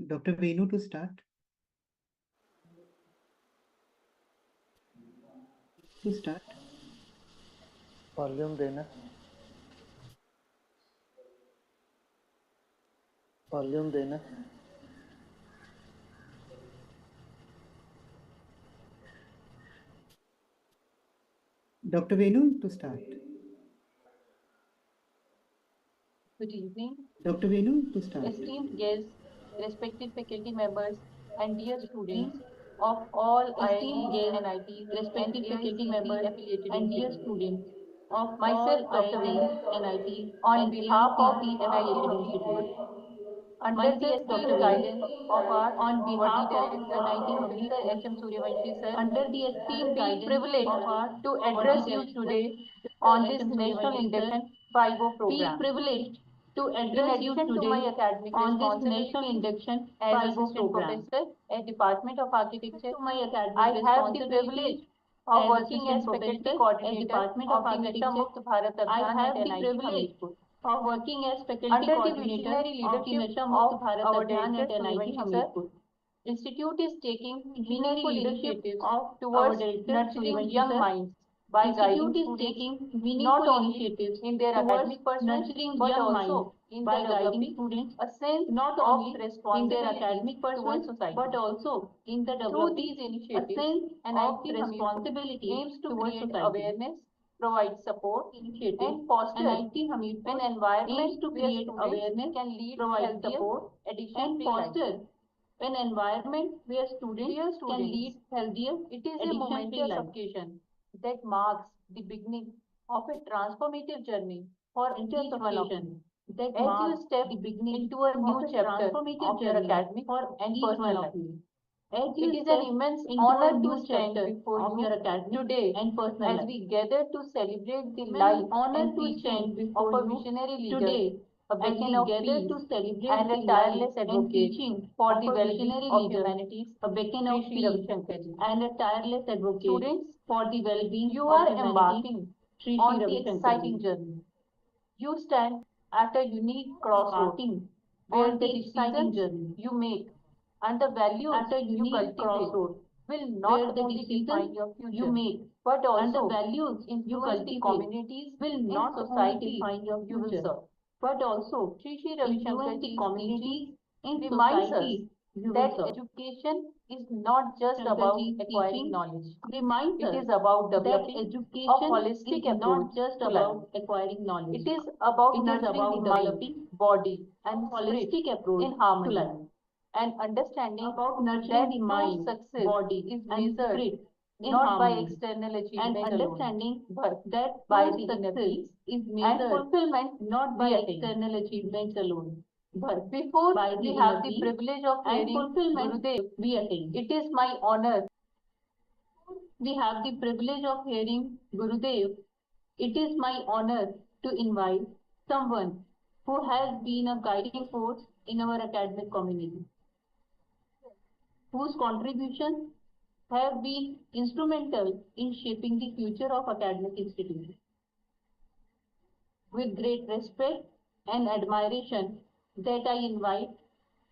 Dr. Venu to start. To start. Volume देना volume देना Dr. Venu to start. Good evening, Dr. Venu to start. esteemed guests, respected faculty members, and dear students of all IITs, NITs, respected faculty members, affiliated and dear students of myself, Dr. Venu, NIT, on behalf of NIT Institute, under the esteemed guidance of our on behalf of NIT Professor H.M. Suryavanshi sir, under the esteemed guidance privileged of our to address you today on this National Induction 5.0 program. Feel privileged to address you today to my academic on this National Induction as assistant professor at Department of Architecture. To my academic I have the privilege of working as faculty coordinator Department of Architecture Mukt Bharat Abhiyan at NIT of working as faculty under coordinator the visionary leadership of our director NIT Hamirpur. Institute is taking meaningful initiatives towards nurturing young minds by guiding students not only in their academic pursuits but also in by guiding students a sense not only in their academic pursuits society but also in the developing through these initiatives a sense of responsibility aims to create awareness, provide support, and foster an environment to create awareness can lead provide support, addiction, and foster an environment where students can lead healthier. It is a momentous occasion that marks the beginning of a transformative journey for each one of you. That as you step the beginning into a new chapter of your academic and personal life. It is an immense honor to stand before you your academic today and personal as we gather to celebrate the life and teaching of a visionary leader today, a beacon of peace and a tireless advocate for the well-being of humanities, a beacon of peace and a tireless advocate students for the well-being you are embarking on the exciting journey. You stand at a unique crossroads where the decisions you make and the values you cultivate will not only define your future you make, but also and the values influence the communities will not society define your future, you will serve, but also Shri influence the communities in society that education is not just about acquiring knowledge. Reminds it is about developing a holistic approach not just about acquiring knowledge. It is about nurturing the mind, body, and holistic approach in harmony to life. And understanding about nurturing the mind, success, body is measured not by external achievement and understanding but that by the inner peace is measured and fulfillment not by external achievements alone. But before we have the privilege of hearing Gurudev, we attain. It is my honor. We have the privilege of hearing Gurudev. It is my honor to invite someone who has been a guiding force in our academic community, whose contributions have been instrumental in shaping the future of academic institutions. With great respect and admiration that I invite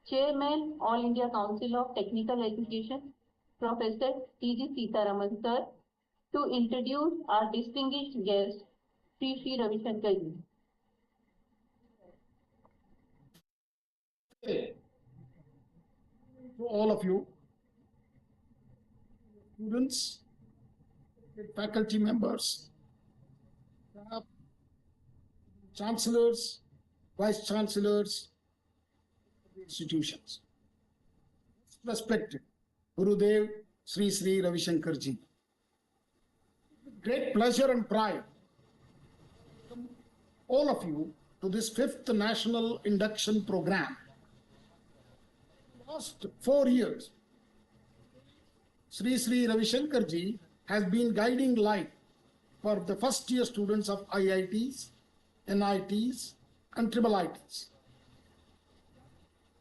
Chairman All India Council of Technical Education, Professor T.G. Sitaraman sir, to introduce our distinguished guest, Sri Ravi Shankar ji. To all of you, students, faculty members, staff, chancellors, vice chancellors, institutions. Respected Gurudev Sri Ravi Shankar ji. Great pleasure and pride all of you to this 5th National Induction Program. Last 4 years, Sri Ravi Shankar ji has been guiding light for the first year students of IITs, NITs, and IIITs.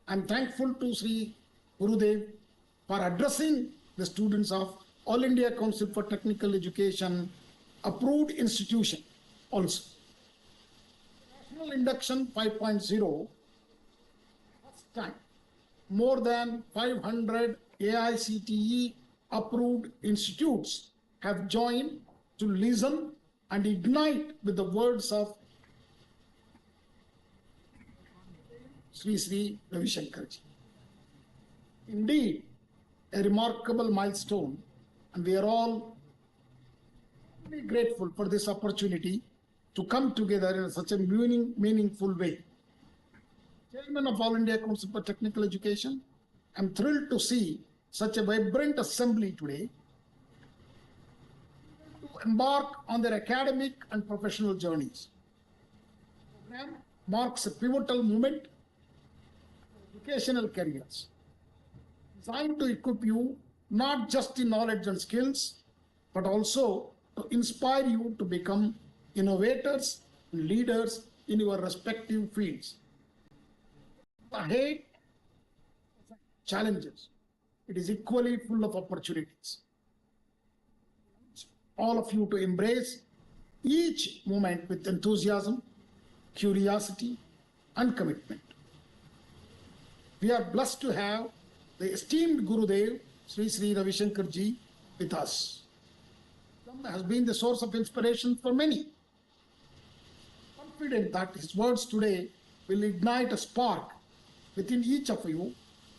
I am thankful to Sri Gurudev for addressing the students of All India Council for Technical Education approved institution also. National Induction 5.0, first time more than 500 AICTE approved institutes have joined to listen and ignite with the words of Sri Ravi Shankarji. Indeed, a remarkable milestone, and we are all very grateful for this opportunity to come together in such a meaningful way. Chairman of All India Council for Technical Education, I'm thrilled to see such a vibrant assembly today to embark on their academic and professional journeys. The program marks a pivotal moment in educational careers, designed to equip you not just in knowledge and skills, but also to inspire you to become innovators and leaders in your respective fields. Ahead, challenges. It is equally full of opportunities. All of you to embrace each moment with enthusiasm, curiosity, and commitment. We are blessed to have the esteemed Gurudev, Sri Ravi Shankarji, with us. He has been the source of inspiration for many. Confident that his words today will ignite a spark within each of you,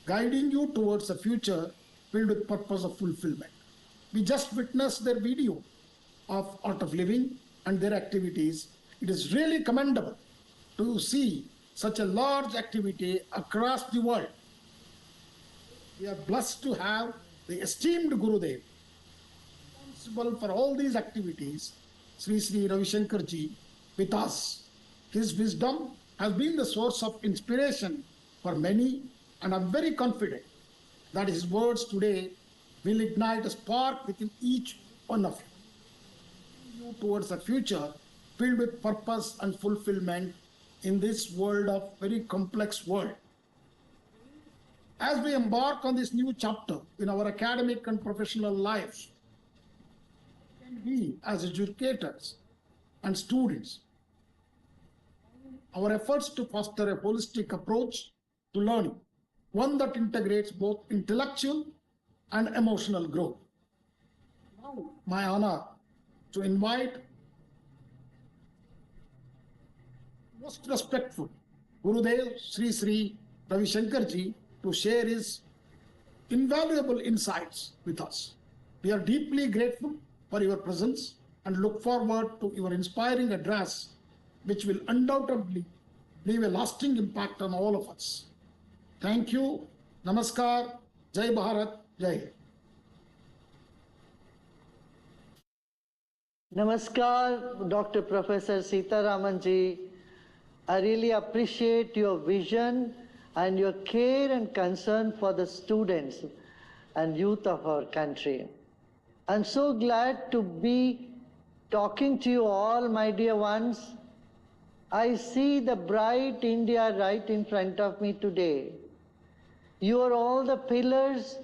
guiding you towards a future filled with purpose of fulfillment. We just witnessed their video of Art of Living and their activities. It is really commendable to see such a large activity across the world. We are blessed to have the esteemed Gurudev, responsible for all these activities, Sri Ravi Shankarji, with us. His wisdom has been the source of inspiration for many, and I'm very confident that his words today will ignite a spark within each one of you towards a future filled with purpose and fulfillment in this world of very complex world. As we embark on this new chapter in our academic and professional lives, we as educators and students, our efforts to foster a holistic approach to learning, one that integrates both intellectual and emotional growth. Now, my honor to invite most respectful Gurudev Sri Ravi Shankarji to share his invaluable insights with us. We are deeply grateful for your presence and look forward to your inspiring address, which will undoubtedly leave a lasting impact on all of us. Thank you. Namaskar. Jai Bharat. Jai Hind. Namaskar, Dr. Professor Sitaramanji. I really appreciate your vision and your care and concern for the students and youth of our country. I'm so glad to be talking to you all, my dear ones. I see the bright India right in front of me today. You are all the pillars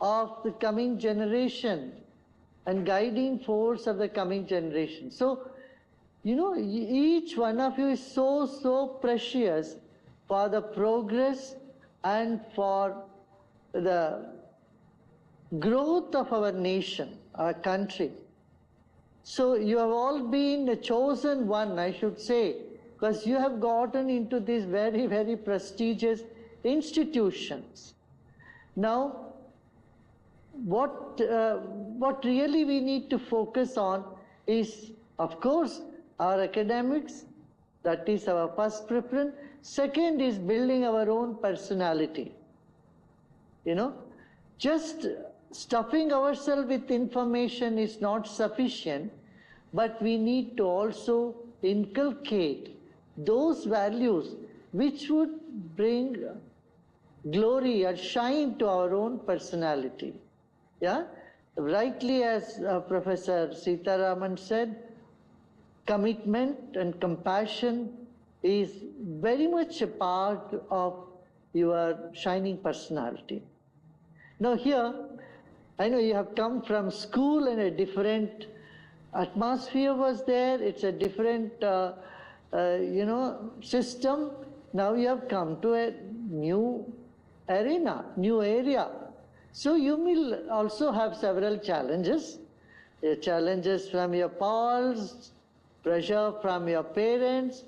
of the coming generation and guiding force of the coming generation. So, you know, each one of you is so precious for the progress and for the growth of our nation, our country. So you have all been the chosen one, I should say, because you have gotten into these very prestigious institutions. Now, what really we need to focus on is, of course, our academics. That is our first preference. Second is building our own personality. You know, just stuffing ourselves with information is not sufficient, but we need to also inculcate those values which would bring glory or shine to our own personality. Yeah, rightly as Professor Sitaraman said, commitment and compassion is very much a part of your shining personality. Now here, I know you have come from school and a different atmosphere was there. It's a different, system. Now you have come to a new arena, new area. So you will also have several challenges. Challenges from your pals, pressure from your parents,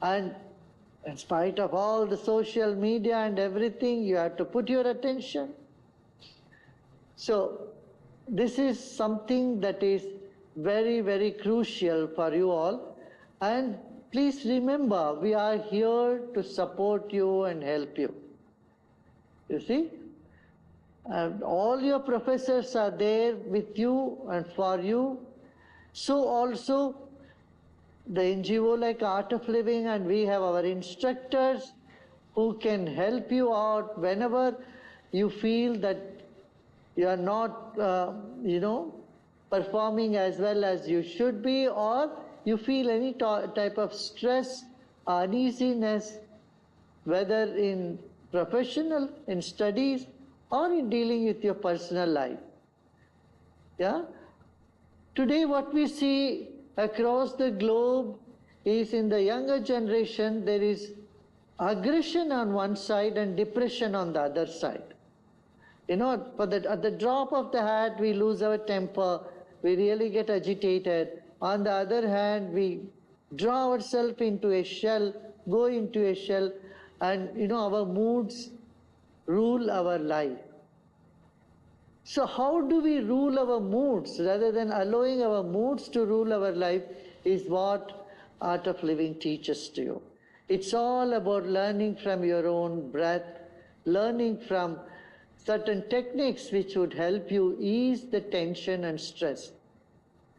and in spite of all the social media and everything, you have to put your attention. So this is something that is very, very crucial for you all. And please remember, we are here to support you and help you. You see? And all your professors are there with you and for you. So also the NGO like Art of Living, and we have our instructors who can help you out whenever you feel that you are not, performing as well as you should be, or you feel any type of stress, uneasiness, whether in professional, in studies, or in dealing with your personal life. Yeah? Today what we see across the globe is in the younger generation there is aggression on one side and depression on the other side. You know, at the drop of the hat we lose our temper, we really get agitated. On the other hand, we draw ourselves into a shell, go into a shell, and our moods rule our life. So how do we rule our moods rather than allowing our moods to rule our life is what Art of Living teaches to you. It's all about learning from your own breath, learning from certain techniques which would help you ease the tension and stress.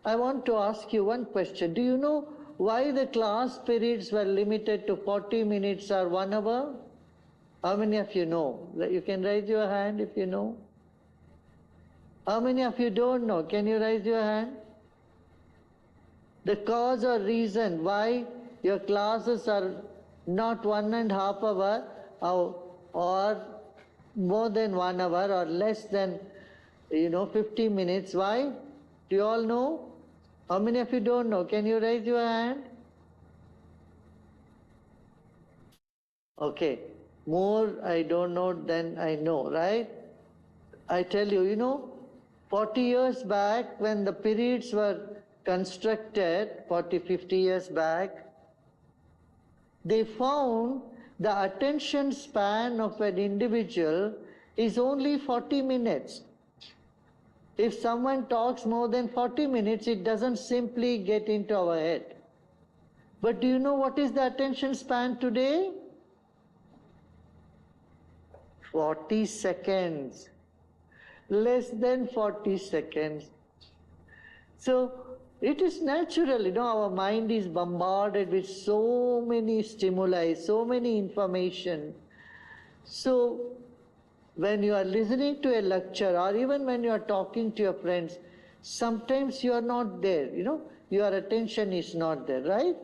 I want to ask you one question. Do you know why the class periods were limited to 40 minutes or 1 hour? How many of you know? You can raise your hand if you know. How many of you don't know? Can you raise your hand? The cause or reason why your classes are not 1.5 hours or more than 1 hour or less than 50 minutes. Why? Do you all know? How many of you don't know? Can you raise your hand? Okay. More I don't know than I know, right? I tell you, 40 years back when the periods were constructed, 40, 50 years back, they found the attention span of an individual is only 40 minutes. If someone talks more than 40 minutes, it doesn't simply get into our head. But do you know what is the attention span today? 40 seconds. Less than 40 seconds. So it is natural, our mind is bombarded with so many stimuli, so many information. So when you are listening to a lecture or even when you are talking to your friends, sometimes you are not there, your attention is not there, right?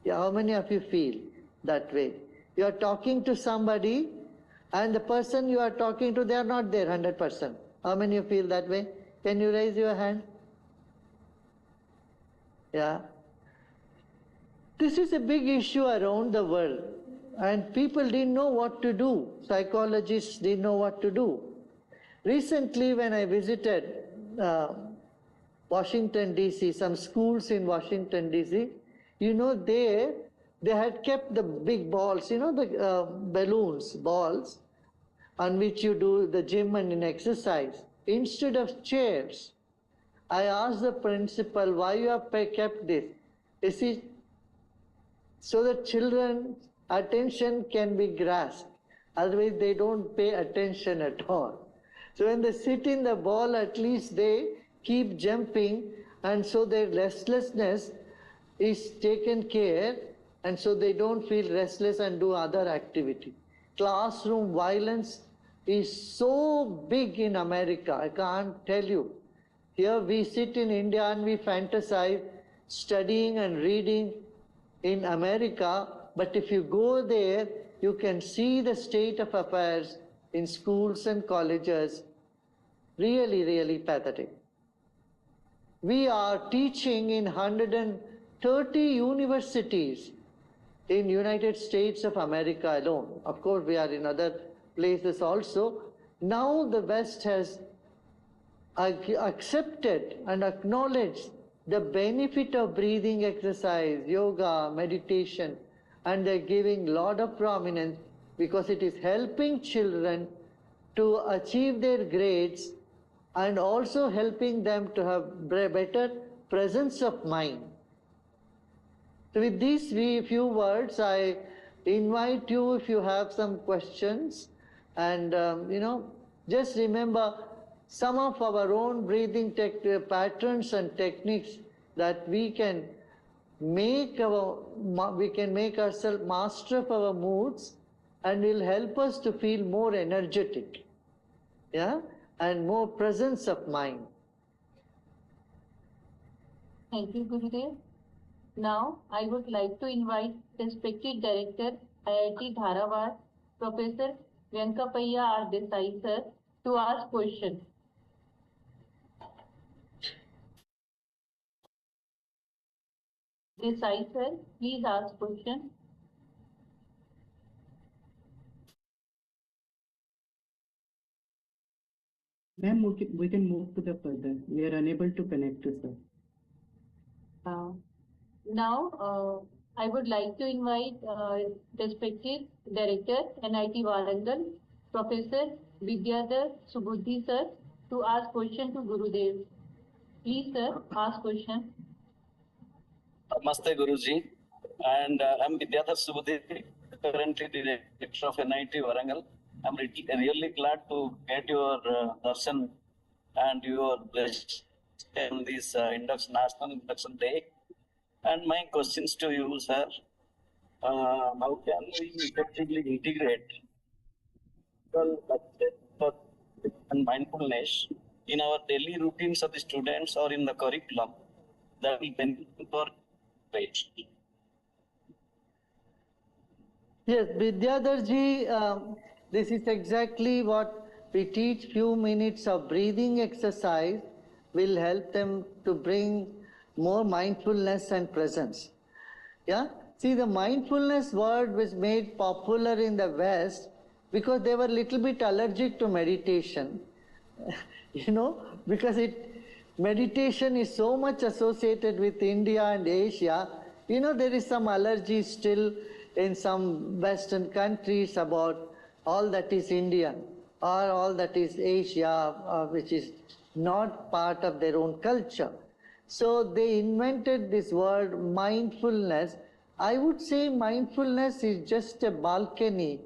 Yeah, how many of you feel that way? You are talking to somebody and the person you are talking to, they are not there 100%. How many of you feel that way? Can you raise your hand? Yeah. This is a big issue around the world and people didn't know what to do. Psychologists didn't know what to do. Recently when I visited Washington DC, some schools in Washington DC, there they had kept the big balls, the balloons, balls, on which you do the gym and in exercise. Instead of chairs, I asked the principal, why you have kept this? You see, so that children's attention can be grasped. Otherwise, they don't pay attention at all. So when they sit in the ball, at least they keep jumping, and so their restlessness is taken care, and so they don't feel restless and do other activity. Classroom violence is so big in America, I can't tell you. Here we sit in India and we fantasize studying and reading in America, but if you go there, you can see the state of affairs in schools and colleges. Really, really pathetic. We are teaching in 130 universities in United States of America alone. Of course, we are in other places also. Now the West has accepted and acknowledged the benefit of breathing exercise, yoga, meditation, and they're giving a lot of prominence because it is helping children to achieve their grades and also helping them to have better presence of mind. So with these few words, I invite you, if you have some questions, and just remember some of our own breathing patterns and techniques that we can make ourselves master of our moods, and will help us to feel more energetic, and more presence of mind. Thank you, Gurudev. Now, I would like to invite respected Director, IIT Dharwad, Professor Venkapaiah R. Desai, sir, to ask question. Desai, sir, please ask question. Ma'am, we can move to the further. We are unable to connect to sir. Now, I would like to invite respected Director, NIT Warangal, Professor Vidyadhar Subudhi, sir, to ask question to Gurudev. Please, sir, ask question. Namaste, Guruji. And I'm Vidyadhar Subudhi, currently Director of NIT Warangal. I'm really glad to get your darshan and your blessing in this National Induction Day. And my questions to you, sir, how can we effectively integrate and mindfulness in our daily routines of the students or in the curriculum that will benefit for grades? Yes, Vidyadharji, this is exactly what we teach. Few minutes of breathing exercise will help them to bring more mindfulness and presence. See, the mindfulness word was made popular in the West because they were a little bit allergic to meditation. Because meditation is so much associated with India and Asia. There is some allergy still in some Western countries about all that is Indian or all that is Asia, which is not part of their own culture. So they invented this word mindfulness. I would say mindfulness is just a balcony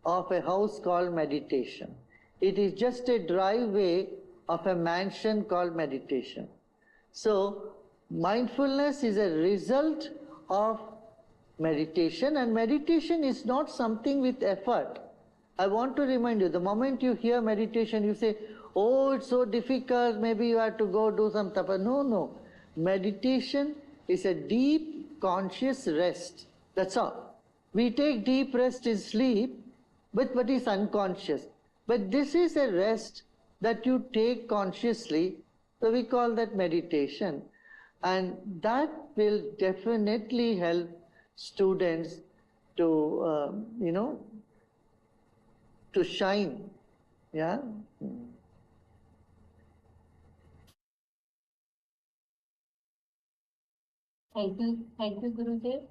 of a house called meditation. It is just a driveway of a mansion called meditation. So mindfulness is a result of meditation, and meditation is not something with effort. I want to remind you, the moment you hear meditation, you say, oh, it's so difficult, maybe you have to go do some tapa. No. Meditation is a deep conscious rest. That's all. We take deep rest in sleep, but it's unconscious. But this is a rest that you take consciously, so we call that meditation. And that will definitely help students to, to shine. Thank you, Gurudev.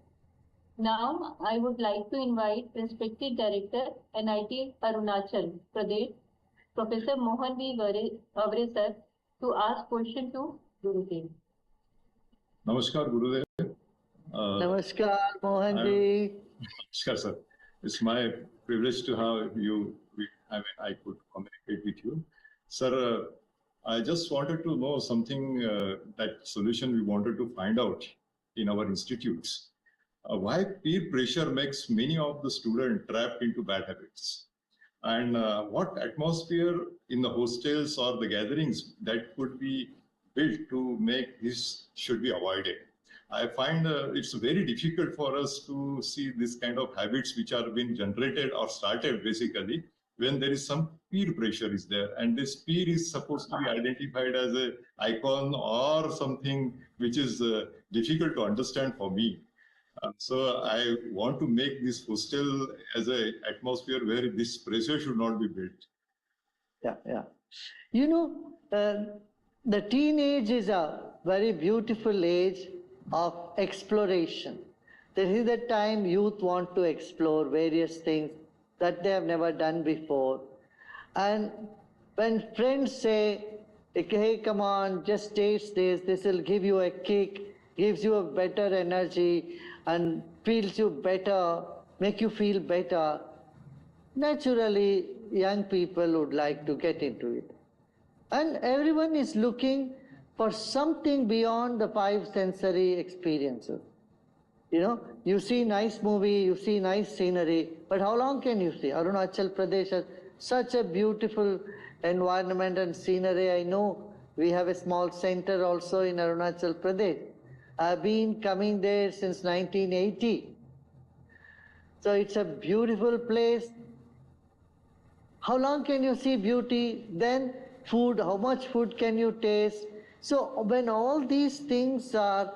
Now, I would like to invite respected Director, NIT Arunachal Pradesh, Professor Mohan V. Avre, sir, to ask question to Gurudev. Namaskar, Gurudev. Namaskar, Mohanji. Namaskar, sir. It's my privilege to have you. I could communicate with you. Sir, I just wanted to know something, that solution we wanted to find out in our institutes. Why peer pressure makes many of the students trapped into bad habits? And what atmosphere in the hostels or the gatherings that could be built to make this should be avoided? I find it's very difficult for us to see this kind of habits which are being generated or started basically when there is some peer pressure is there, and this peer is supposed to be identified as an icon or something which is difficult to understand for me. So I want to make this hostel as an atmosphere where this pressure should not be built. Yeah, yeah. You know, the teenage is a very beautiful age of exploration. This is the time youth want to explore various things that they have never done before. And when friends say, hey, come on, just taste this will give you a kick, gives you a better energy, and feels you better, make you feel better, naturally, young people would like to get into it. And everyone is looking for something beyond the five sensory experiences. You know, you see nice movie, you see nice scenery, but how long can you see? Arunachal Pradesh has such a beautiful environment and scenery. I know we have a small center also in Arunachal Pradesh. I've been coming there since 1980. So it's a beautiful place. How long can you see beauty? Then food, how much food can you taste? So when all these things are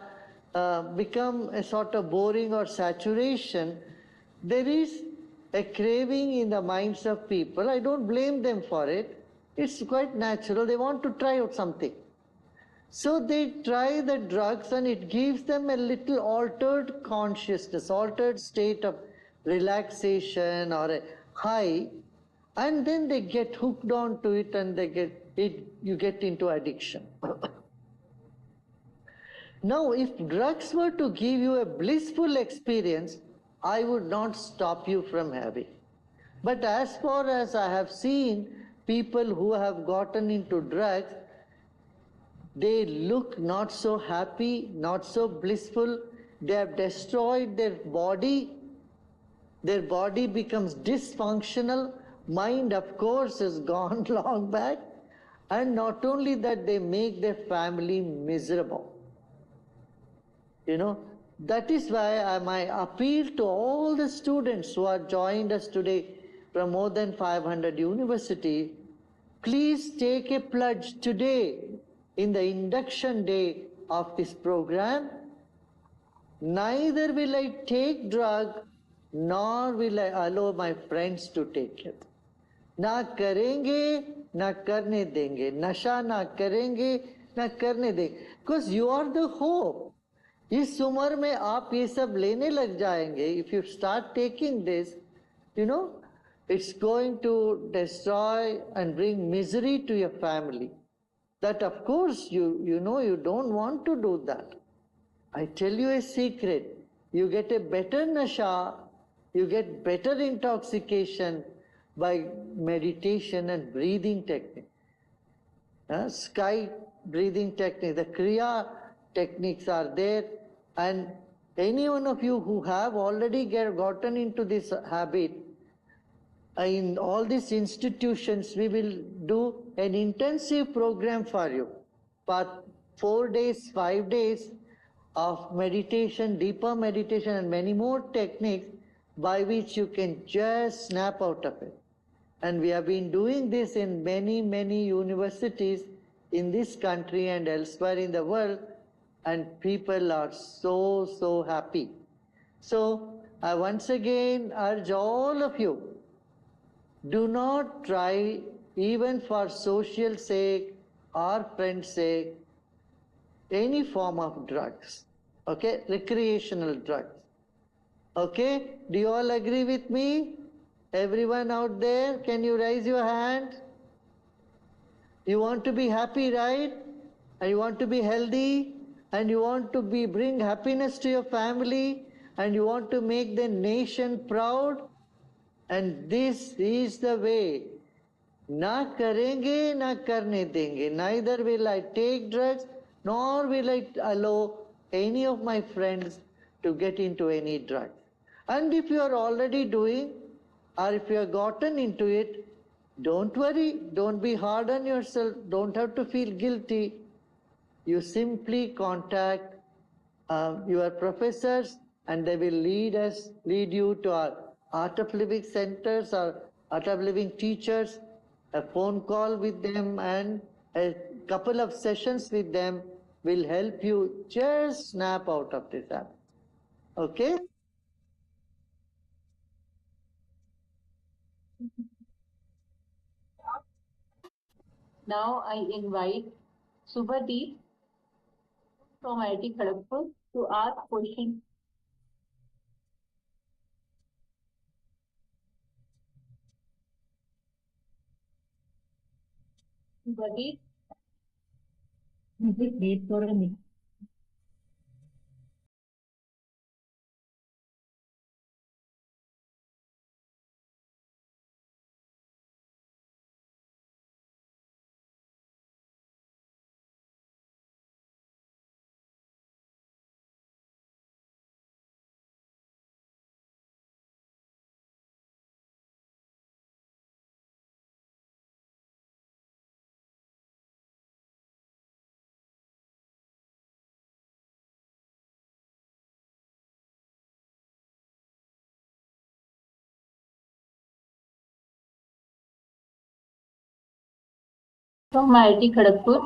become a sort of boring or saturation, there is a craving in the minds of people. I don't blame them for it. It's quite natural. They want to try out something. So they try the drugs and it gives them a little altered consciousness, altered state of relaxation or a high, and then they get hooked on to it and you get into addiction. Now, if drugs were to give you a blissful experience, I would not stop you from having. But as far as I have seen people who have gotten into drugs, they look not so happy, not so blissful. They have destroyed their body. Their body becomes dysfunctional. Mind, of course, is gone long back. And not only that, they make their family miserable. You know, that is why my appeal to all the students who are joined us today from more than 500 universities, please take a pledge today in the induction day of this program. Neither will I take drug, nor will I allow my friends to take it. ना करेंगे ना करने देंगे, नशा ना करेंगे ना करने देंगे, because you are the hope. इस उम्र में आप ये सब लेने लग जाएंगे. If you start taking this, you know, it's going to destroy and bring misery to your family. That of course you know you don't want to do that. I tell you a secret. You get a better nasha, you get better intoxication by meditation and breathing technique. Sky breathing technique, the Kriya techniques are there, and any one of you who have already gotten into this habit, in all these institutions, we will do an intensive program for you for 4 days, 5 days of meditation, deeper meditation, and many more techniques by which you can just snap out of it. And we have been doing this in many, many universities in this country and elsewhere in the world, and people are so, so happy. So I once again urge all of you, do not try, even for social sake or friend's sake, any form of drugs, okay, recreational drugs. Okay, do you all agree with me? Everyone out there, can you raise your hand? You want to be happy, right? And you want to be healthy, and you want to bring happiness to your family, and you want to make the nation proud, and this is the way. Na karenge, na karne denge. Neither will I take drugs, nor will I allow any of my friends to get into any drug. And if you are already doing, or if you have gotten into it, don't worry, don't be hard on yourself, don't have to feel guilty. You simply contact your professors, and they will lead you to our Art of Living centers or Art of Living teachers. A phone call with them and a couple of sessions with them will help you just snap out of this habit. Okay? Now I invite Subhadeep from IIT Kharagpur to ask questions. Subhadeep, Just wait for a minute. from IIT Kharagpur.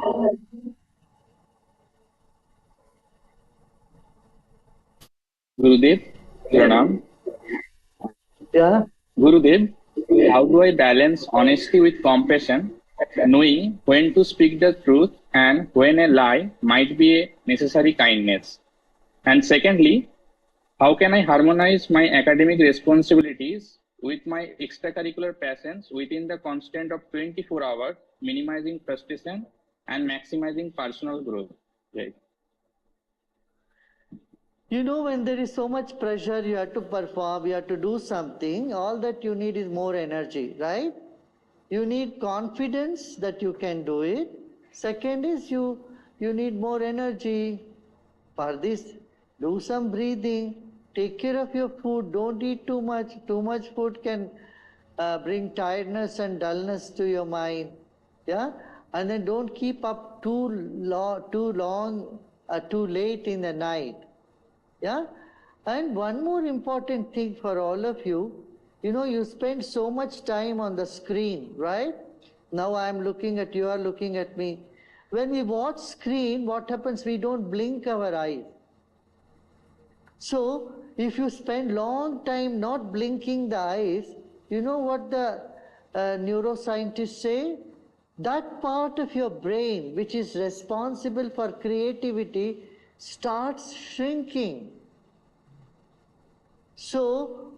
Gurudev, Pranam. Yeah. Gurudev, how do I balance honesty with compassion, knowing when to speak the truth and when a lie might be a necessary kindness? And secondly, how can I harmonize my academic responsibilities with my extracurricular passions within the constant of 24 hours, minimizing frustration and maximizing personal growth? Right. You know, when there is so much pressure, you have to perform, you have to do something, all that you need is more energy, right? You need confidence that you can do it. Second is you need more energy. For this, do some breathing, take care of your food, don't eat too much. Too much food can bring tiredness and dullness to your mind. Yeah? And then don't keep up too long, too late in the night. Yeah? And one more important thing for all of you, you know, you spend so much time on the screen, right? Now I'm looking at you, are looking at me. When we watch screen, what happens? We don't blink our eyes. So if you spend long time not blinking the eyes, you know what the neuroscientists say? That part of your brain which is responsible for creativity starts shrinking. So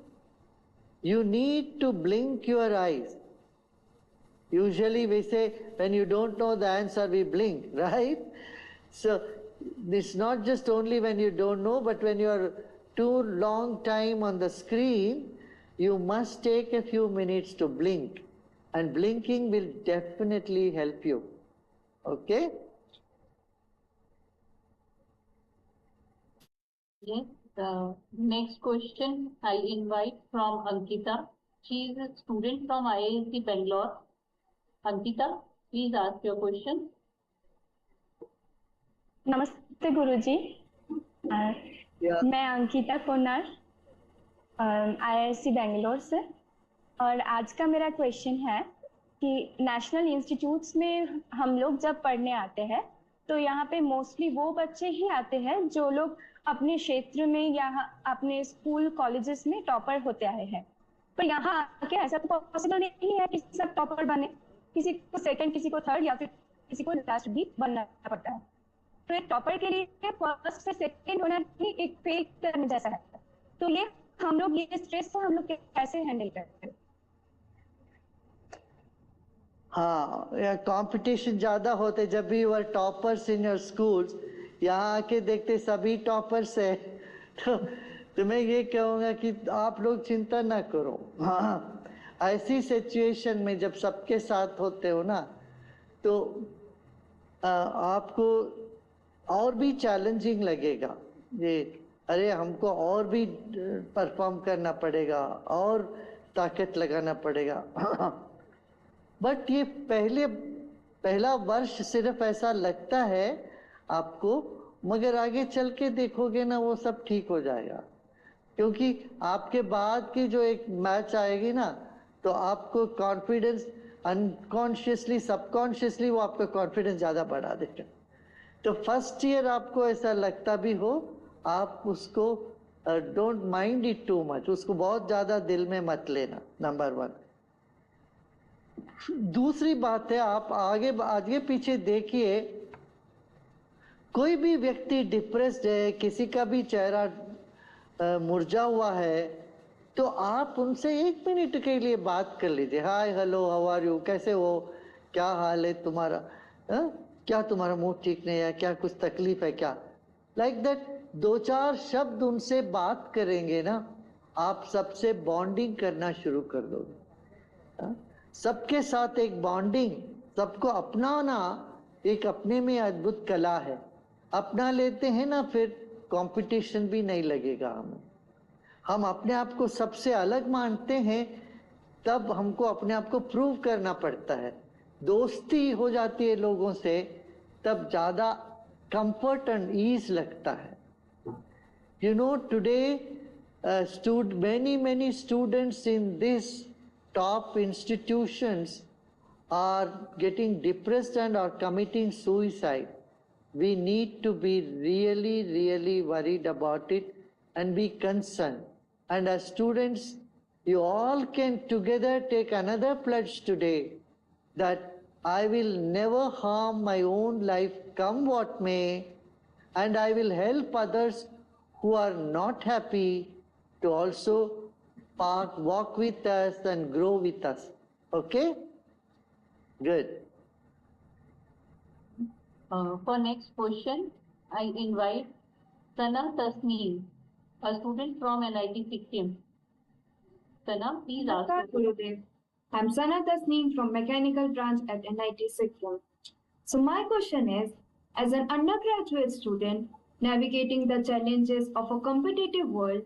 you need to blink your eyes. Usually we say when you don't know the answer we blink, right? So it's not just only when you don't know, but when you're too long time on the screen, you must take a few minutes to blink. And blinking will definitely help you. Okay? Yes. Next question I invite from Ankita. She is a student from IIT Bangalore. Ankita, please ask your question. नमस्ते गुरुजी मैं Ankita Konar IIC Bangalore से और आज का मेरा question है कि national institutes में हम लोग जब पढ़ने आते हैं तो यहाँ पे मोस्टली वो बच्चे ही आते हैं जो लोग अपने क्षेत्र में या अपने स्कूल कॉलेजेस में टॉपर होते आए हैं पर यहाँ आके ऐसा तो पॉसिबल नहीं है कि सब टॉपर बने किसी को सेकंड किसी को थर्ड या फिर किसी को लास्ट भी बनना पड़ता है तो एक टॉपर के लिए फर्स्ट से सेकंड होना ही एक फेक करने जैसा है तो ये हम लोग ये स्ट्रेस को हम लोग कैसे हैंडल करते हैं हाँ कंपटीशन ज़्यादा होते जब भी you are toppers in your schools यहाँ आके देखते सभी टॉपर्स है तो मैं ये कहूँगा कि आप लोग चिंता ना करो हाँ ऐसी सिचुएशन में जब सबके साथ होते हो ना तो आपको और भी चैलेंजिंग लगेगा ये अरे हमको और भी परफॉर्म करना पड़ेगा और ताकत लगाना पड़ेगा बट ये पहला वर्ष सिर्फ ऐसा लगता है आपको मगर आगे चल के देखोगे ना वो सब ठीक हो जाएगा क्योंकि आपके बाद की जो एक मैच आएगी ना तो आपको कॉन्फिडेंस अनकॉन्शियसली सबकॉन्शियसली वो आपका कॉन्फिडेंस ज़्यादा बढ़ा देगा तो फर्स्ट ईयर आपको ऐसा लगता भी हो आप उसको don't mind it too much, उसको बहुत ज़्यादा दिल में मत लेना, नंबर 1। दूसरी बात है, आप आगे आगे पीछे देखिए, कोई भी व्यक्ति डिप्रेस्ड है, किसी का भी चेहरा मुरझा हुआ है, तो आप उनसे 1 मिनट के लिए बात कर लीजिए। हाय, हेलो, हाउ आर यू, कैसे हो, क्या हाल है तुम्हारा, क्या तुम्हारा मूड ठीक नहीं है, क्या कुछ तकलीफ है क्या, लाइक दैट 2-4 शब्द उनसे बात करेंगे ना, आप सबसे बॉन्डिंग करना शुरू कर दोगे। सबके साथ एक बॉन्डिंग, सबको अपनाना एक अपने में अद्भुत कला है। अपना लेते हैं ना, फिर कंपटीशन भी नहीं लगेगा हमें। हम अपने आप को सबसे अलग मानते हैं, तब हमको अपने आप को प्रूव करना पड़ता है। दोस्ती हो जाती है लोगों से, तब ज़्यादा कंफर्ट एंड ईज लगता है। You know, today, many students in these top institutions are getting depressed and are committing suicide. We need to be really worried about it and be concerned. And as students, you all can together take another pledge today that I will never harm my own life, come what may, and I will help others who are not happy to also walk with us and grow with us. Okay? Good. For next question, I invite Sana Tasneem, a student from NIT Sikkim. Sana, please ask. Namaskar, Gurudev. I'm Sana Tasneem from Mechanical Branch at NIT Sikkim. So my question is, as an undergraduate student navigating the challenges of a competitive world,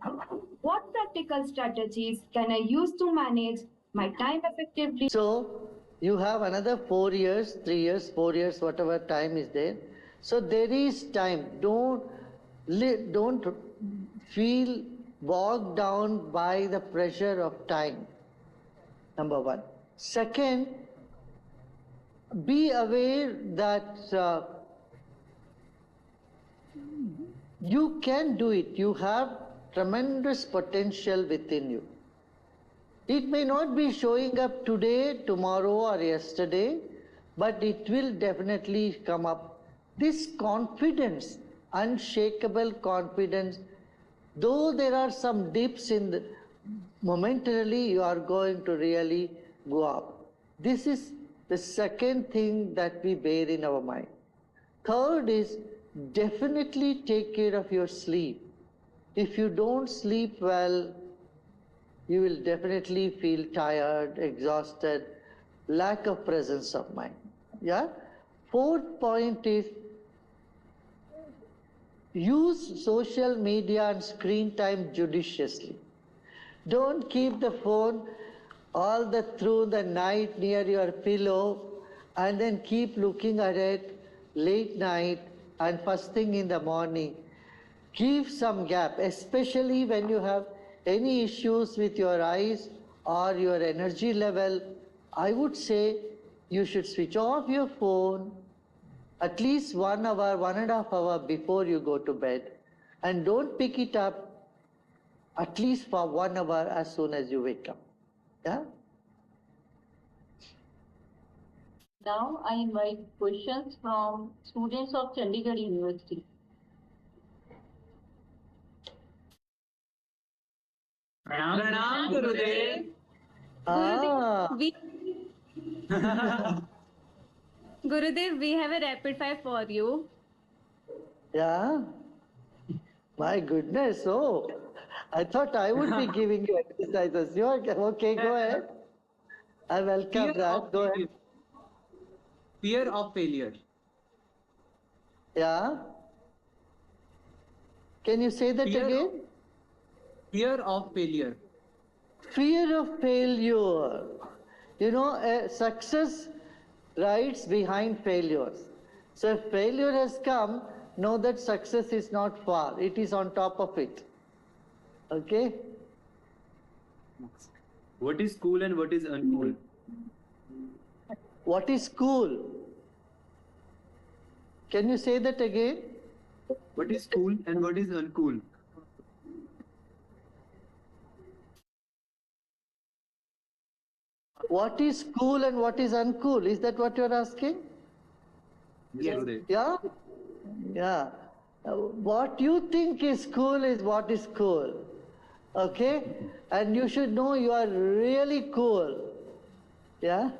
what practical strategies can I use to manage my time effectively? So you have another 4 years, 3 years, 4 years, whatever time is there. So there is time. Don't feel bogged down by the pressure of time. Number 1. Second, be aware that you can do it. You have tremendous potential within you. It may not be showing up today, tomorrow, or yesterday, but it will definitely come up. This confidence, unshakable confidence, though there are some dips momentarily, you are going to really go up. This is the second thing that we bear in our mind. Third is definitely take care of your sleep. If you don't sleep well, you will definitely feel tired, exhausted, lack of presence of mind. Yeah? Fourth point is use social media and screen time judiciously. Don't keep the phone all through the night near your pillow and then keep looking at it late night and first thing in the morning. Give some gap, especially when you have any issues with your eyes or your energy level. I would say you should switch off your phone at least 1 hour, 1.5 hours before you go to bed, and don't pick it up at least for 1 hour as soon as you wake up. Yeah? Now I invite questions from students of Chandigarh University. Pranam Gurudev. Gurudev, we have a rapid fire for you. Yeah? My goodness, oh, I thought I would be giving you exercises. You are okay, go ahead. I welcome that. Go ahead. Fear of failure. Yeah? Can you say that again? Fear of failure. Fear of failure. You know, success rides behind failures. So if failure has come, know that success is not far. It is on top of it. Okay? What is cool and what is uncool? What is cool? Can you say that again? What is cool and what is uncool? what is cool and what is uncool? Is that what you're asking? Yes, Gurudev. Yeah? Yeah. What you think is cool is what is cool. Okay? And you should know you are really cool. Yeah?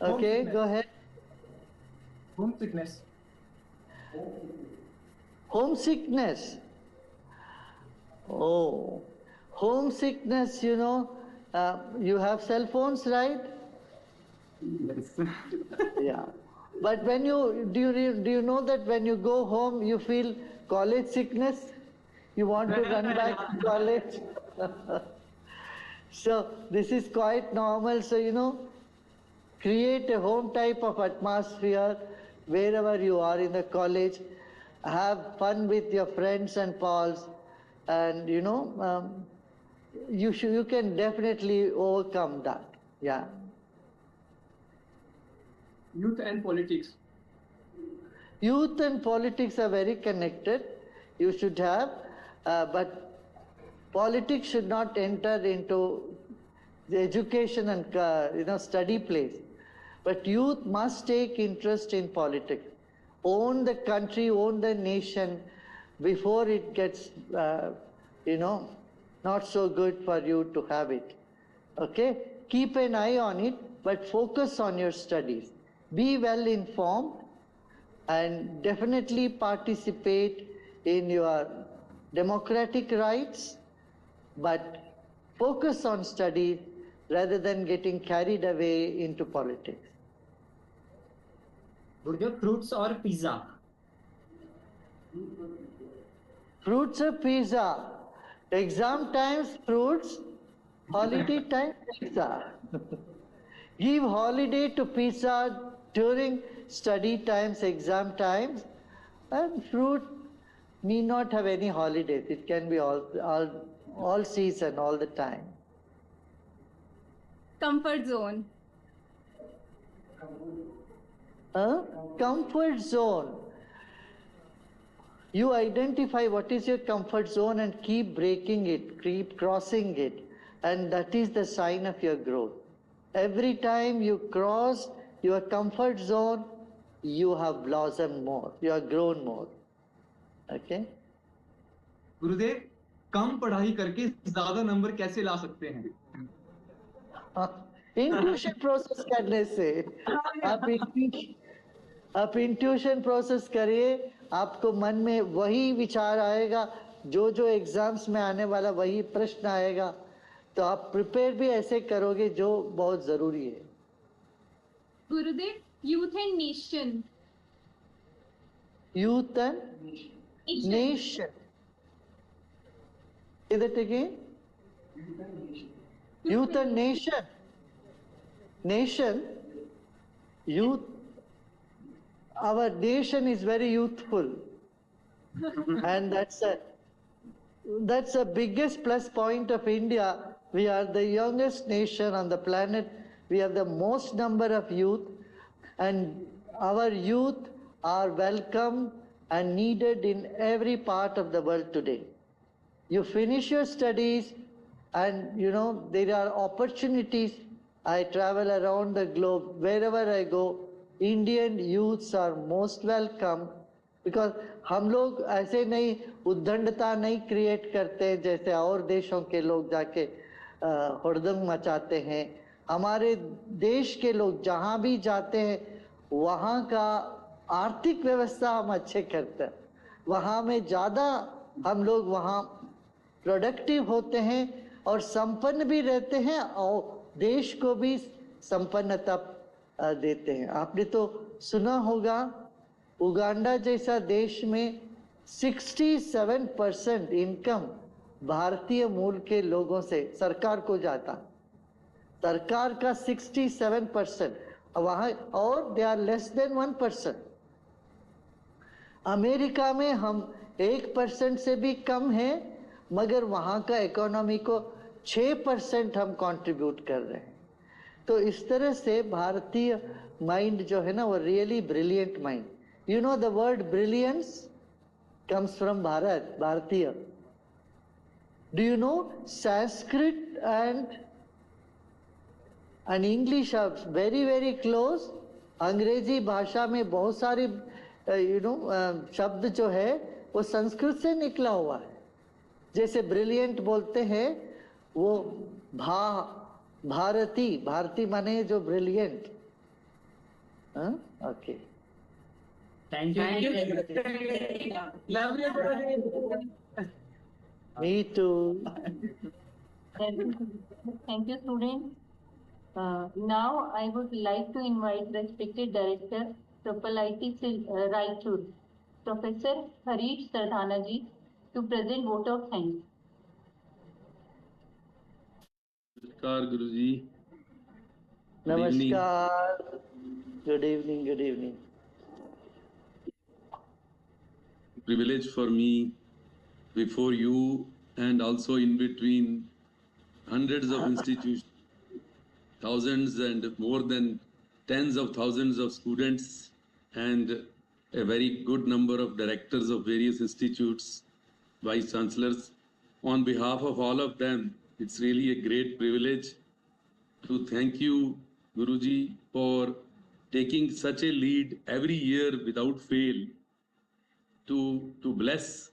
Okay, go ahead. Homesickness. Homesickness. Oh, homesickness, you know, you have cell phones, right? Yes. Yeah. But when do you know that when you go home, you feel college sickness? You want to run back to college? So this is quite normal. So, you know, create a home type of atmosphere wherever you are in the college. Have fun with your friends and pals, and you know, you can definitely overcome that. Yeah. Youth and politics. Youth and politics are very connected. You should have, but politics should not enter into the education and you know, study place. But youth must take interest in politics. Own the country, own the nation before it gets, you know, not so good for you to have it. Okay? Keep an eye on it, but focus on your studies. Be well informed and definitely participate in your democratic rights, but focus on studies rather than getting carried away into politics. Gurudev, fruits or pizza? Fruits or pizza? Exam times, fruits. Holiday time, pizza. Give holiday to pizza during study times, exam times, and fruit need not have any holidays. It can be all season, all the time. Comfort zone. Comfort zone. You identify what is your comfort zone and keep breaking it, keep crossing it, and that is the sign of your growth. Every time you cross your comfort zone, you have blossomed more, you have grown more. Okay? गुरुदेव, कम पढ़ाई करके ज्यादा number कैसे ला सकते हैं? Intuition process करने से आप intuition process करिए, आपको मन में वही विचार आएगा, जो एग्जाम्स में आने वाला वही प्रश्न आएगा, तो आप प्रिपेयर भी ऐसे करोगे जो बहुत जरूरी है. Gurudev, youth and nation. Youth and nation. Say that again. Youth and nation. Nation, youth. Our nation is very youthful, and that's the biggest plus point of India. We are the youngest nation on the planet. We have the most number of youth, and our youth are welcome and needed in every part of the world today. You finish your studies, and you know there are opportunities. I travel around the globe. Wherever I go, Indian youths are most welcome, because हम लोग ऐसे नहीं उद्दंडता नहीं create करते जैसे और देशों के लोग जाके हुड़दंग मचाते हैं. हमारे देश के लोग जहाँ भी जाते हैं वहाँ का आर्थिक व्यवस्था हम अच्छे करते हैं. वहाँ में ज़्यादा हम लोग वहाँ प्रोडक्टिव होते हैं और संपन्न भी रहते हैं और देश को भी संपन्नता देते हैं. आपने तो सुना होगा उगांडा जैसा देश में 67% इनकम भारतीय मूल के लोगों से सरकार को जाता. सरकार का 67% वहाँ, और they are less than 1%. America में हम 1% से भी कम हैं, मगर वहाँ का इकोनॉमी को 6% हम कंट्रीब्यूट कर रहे हैं. तो इस तरह से भारतीय माइंड जो है ना वो really brilliant mind. You know the word brilliance comes from Bharat, भारतीय. Do you know Sanskrit and English are very, very close? अंग्रेजी भाषा में बहुत सारे शब्द जो है वो संस्कृत से निकला हुआ है. जैसे ब्रिलियंट बोलते हैं वो भारती माने जो brilliant. Okay, Thank you. Me too. Thank you, students. Now I would like to invite respected Director, Triple IT Raichur, Professor Harish Sardhana ji, to present vote of thanks. Namaskar, Guruji. Namaskar. Good evening. Good evening. Privilege for me before you and also in between hundreds of institutions, thousands and more than tens of thousands of students and a very good number of directors of various institutes, vice chancellors. On behalf of all of them, it's really a great privilege to thank you, Guruji, for taking such a lead every year without fail to bless